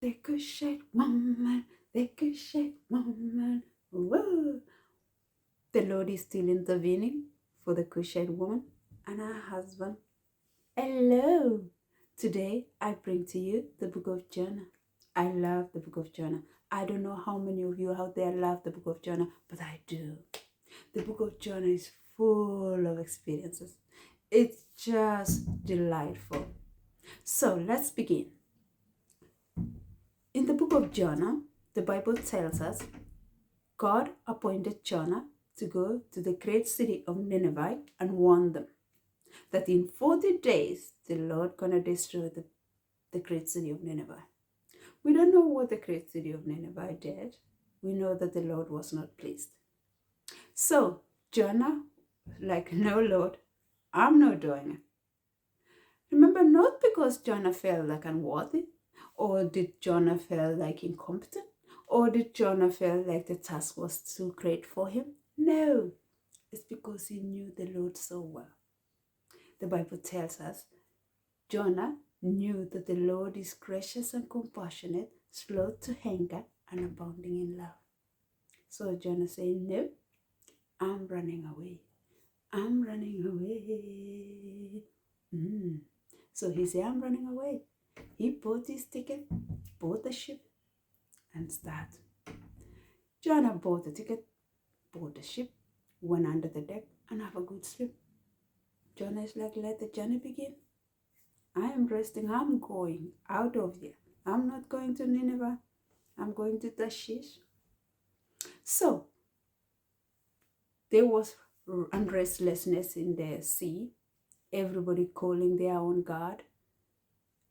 The Cushite woman, the Cushite woman. Whoa. The Lord is still intervening for the Cushite woman and her husband. Hello. Today I bring to you the book of Jonah. I love the book of Jonah. I don't know how many of you out there love the book of Jonah, but I do. The book of Jonah is full of experiences. It's just delightful. So let's begin. In the book of Jonah, the Bible tells us God appointed Jonah to go to the great city of Nineveh and warn them that in 40 days the Lord gonna destroy the great city of Nineveh. We don't know what the great city of Nineveh did. We know that the Lord was not pleased. So Jonah, like, no Lord, I'm not doing it. Remember, not because Jonah felt like unworthy, or did Jonah feel like incompetent, or did Jonah feel like the task was too great for him? No, it's because he knew the Lord so well. The Bible tells us Jonah knew that the Lord is gracious and compassionate, slow to anger, and abounding in love. So Jonah said, no, I'm running away. I'm running away. So he said, I'm running away. He bought his ticket, bought the ship, and started. Jonah bought the ticket, bought the ship, went under the deck, and have a good sleep. Jonah is like, let the journey begin. I am resting. I'm going out of here. I'm not going to Nineveh. I'm going to Tarshish. So there was restlessness in the sea. Everybody calling their own God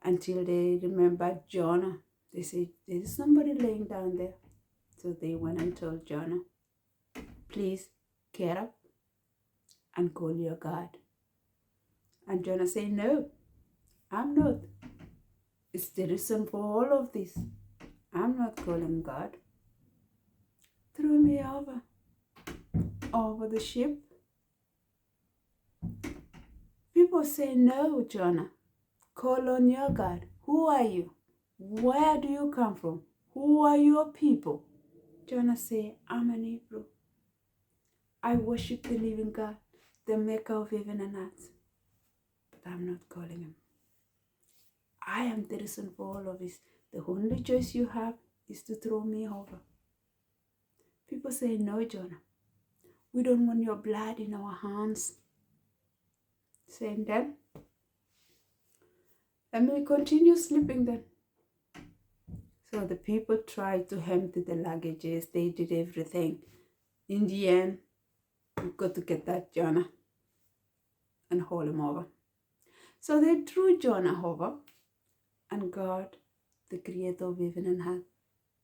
until they remembered Jonah. They said, there's somebody laying down there. So they went and told Jonah, please get up and call your God. And Jonah said, no, I'm not. It's the reason for all of this. I'm not calling God. Throw me over the ship. People say, no, Jonah, call on your God. Who are you? Where do you come from? Who are your people? Jonah said, I'm an Hebrew. I worship the living God, the maker of heaven and earth. But I'm not calling him. I am the reason for all of this. The only choice you have is to throw me over. People say, no, Jonah, we don't want your blood in our hands. Saying then, let me continue sleeping then. So the people tried to empty the luggages. They did everything. In the end, we got to get that Jonah and haul him over. So they threw Jonah over, and God, the creator of heaven and earth,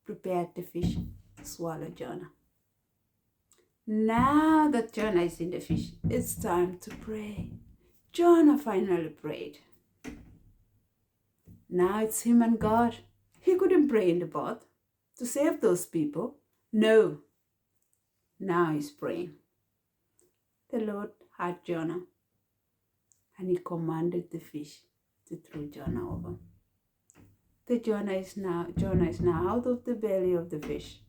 prepared the fish to swallow Jonah. Now that Jonah is in the fish, it's time to pray. Jonah finally prayed. Now it's him and God. He couldn't pray in the boat to save those people. No. Now he's praying. The Lord had Jonah, and he commanded the fish to throw Jonah over. Jonah is now out of the belly of the fish,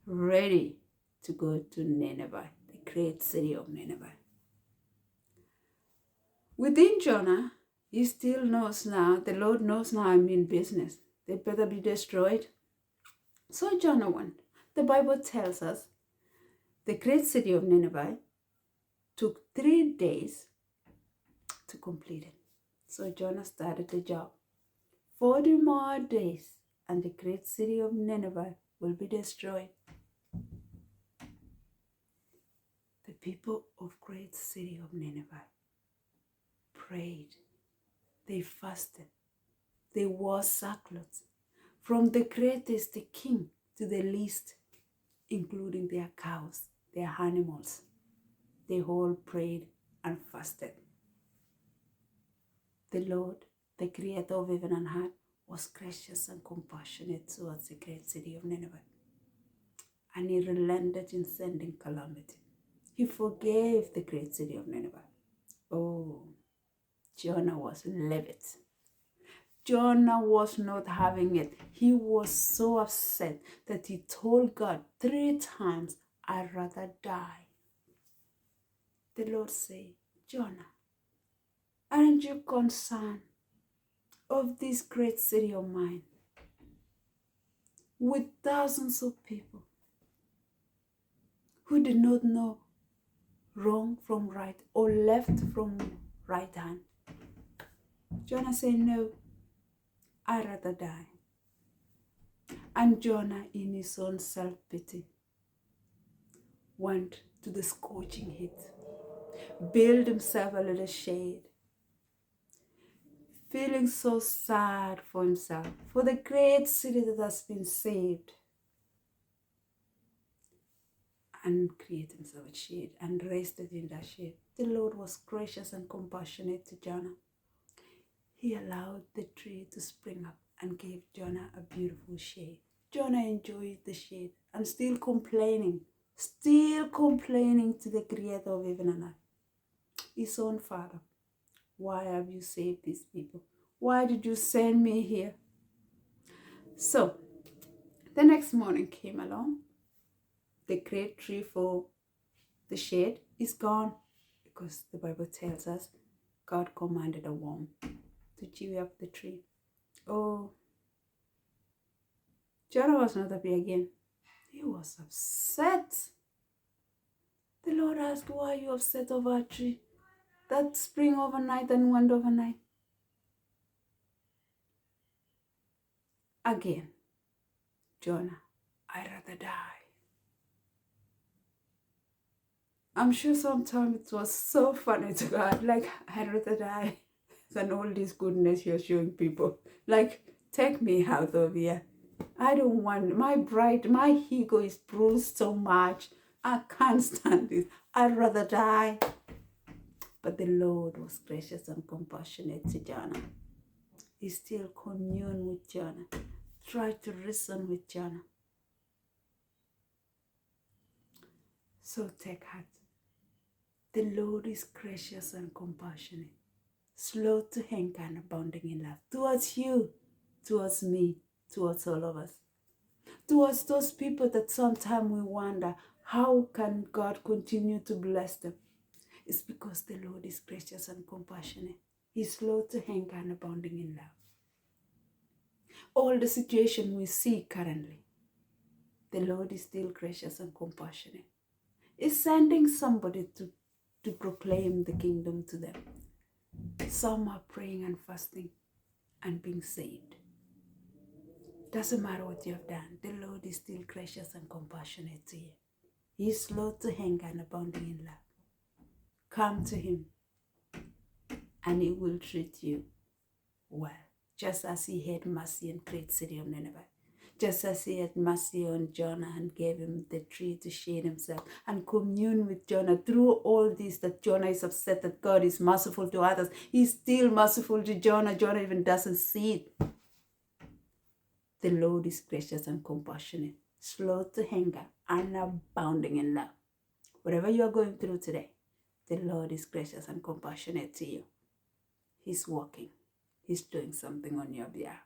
ready to go to Nineveh, the great city of Nineveh. Within Jonah, he still knows now, the Lord knows now I'm in business. They better be destroyed. So Jonah went. The Bible tells us the great city of Nineveh took 3 days to complete it. So Jonah started the job. 40 more days and the great city of Nineveh will be destroyed. The people of great city of Nineveh prayed. They fasted. They wore sackcloth. From the greatest, the king, to the least, including their cows, their animals. They all prayed and fasted. The Lord, the creator of heaven and earth, was gracious and compassionate towards the great city of Nineveh. And he relented in sending calamity. He forgave the great city of Nineveh. Oh, Jonah was livid. Jonah was not having it. He was so upset that he told God 3 times, I'd rather die. The Lord said, Jonah, aren't you concerned of this great city of mine with thousands of people who did not know wrong from right or left from right hand? Jonah said, no, I'd rather die. And Jonah, in his own self-pity, went to the scorching heat, built himself a little shade, feeling so sad for himself, for the great city that has been saved, and created himself a shade and rested in that shade. The Lord was gracious and compassionate to Jonah. He allowed the tree to spring up and gave Jonah a beautiful shade. Jonah enjoyed the shade and still complaining to the Creator of heaven and earth, his own Father. Why have you saved these people? Why did you send me here? So, the next morning came along. The great tree for the shade is gone because the Bible tells us God commanded a worm to chew up the tree. Oh, Jonah was not happy again. He was upset. The Lord asked, why are you upset over a tree that sprang overnight and went overnight? Again, Jonah, I'd rather die. I'm sure sometimes it was so funny to God, like, I'd rather die than all this goodness you're showing people. Like, take me out of here. I don't want, my ego is bruised so much. I can't stand this. I'd rather die. But the Lord was gracious and compassionate to Jonah. He still communed with Jonah, tried to reason with Jonah. So take heart. The Lord is gracious and compassionate, slow to anger and abounding in love towards you, towards me, towards all of us. Towards those people that sometimes we wonder, how can God continue to bless them? It's because the Lord is gracious and compassionate. He's slow to anger and abounding in love. All the situation we see currently, the Lord is still gracious and compassionate. He's sending somebody to proclaim the kingdom to them. Some are praying and fasting and being saved. Doesn't matter what you have done, the Lord is still gracious and compassionate to you. He's slow to anger and abounding in love. Come to him and he will treat you well, just as he had mercy on great city of Nineveh. Just as he had mercy on Jonah and gave him the tree to shade himself and commune with Jonah. Through all this, that Jonah is upset that God is merciful to others, he's still merciful to Jonah. Jonah even doesn't see it. The Lord is gracious and compassionate, slow to anger and abounding in love. Whatever you are going through today, the Lord is gracious and compassionate to you. He's working. He's doing something on your behalf.